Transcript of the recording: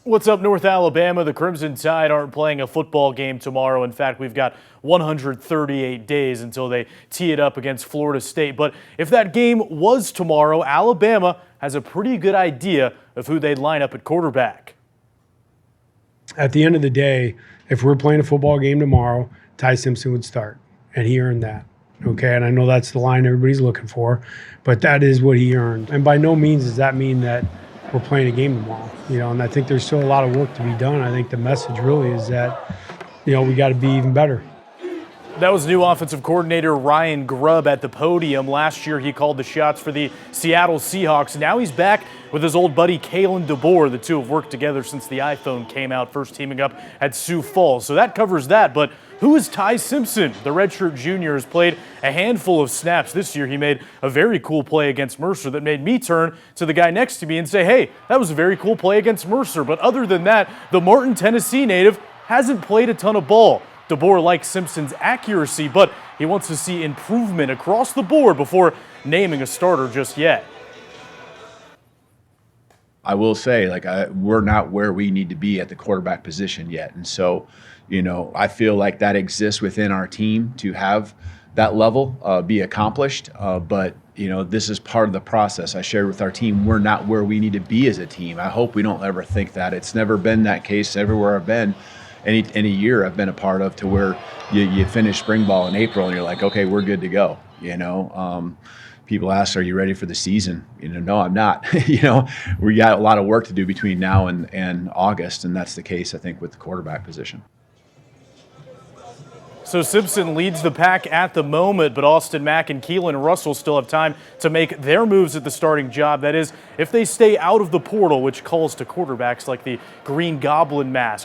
What's up, North Alabama? The Crimson Tide aren't playing a football game tomorrow. In fact, we've got 138 days until they tee it up against Florida State. But if that game was tomorrow, Alabama has a pretty good idea of who they'd line up at quarterback. At the end of the day, if we're playing a football game tomorrow, Ty Simpson would start, and he earned that. Okay, and I know that's the line everybody's looking for, but that is what he earned. And by no means does that mean that we're playing a game tomorrow, and I think there's still a lot of work to be done. I think the message really is that, we got to be even better. That was new offensive coordinator Ryan Grubb at the podium. Last year, he called the shots for the Seattle Seahawks. Now he's back with his old buddy Kalen DeBoer. The two have worked together since the iPhone came out, first teaming up at Sioux Falls. So that covers that. But who is Ty Simpson? The redshirt junior has played a handful of snaps this year. He made a very cool play against Mercer that made me turn to the guy next to me and say, hey, that was a very cool play against Mercer. But other than that, the Martin, Tennessee native hasn't played a ton of ball. DeBoer likes Simpson's accuracy, but he wants to see improvement across the board before naming a starter just yet. I will say, we're not where we need to be at the quarterback position yet. And so, I feel like that exists within our team to have that level be accomplished. But this is part of the process. I shared with our team, we're not where we need to be as a team. I hope we don't ever think that. It's never been that case everywhere I've been. Any year I've been a part of to where you finish spring ball in April and you're like, okay, we're good to go. People ask, are you ready for the season? No, I'm not. We got a lot of work to do between now and August, and that's the case, I think, with the quarterback position. So Simpson leads the pack at the moment, but Austin Mack and Keelan Russell still have time to make their moves at the starting job. That is, if they stay out of the portal, which calls to quarterbacks like the Green Goblin mask.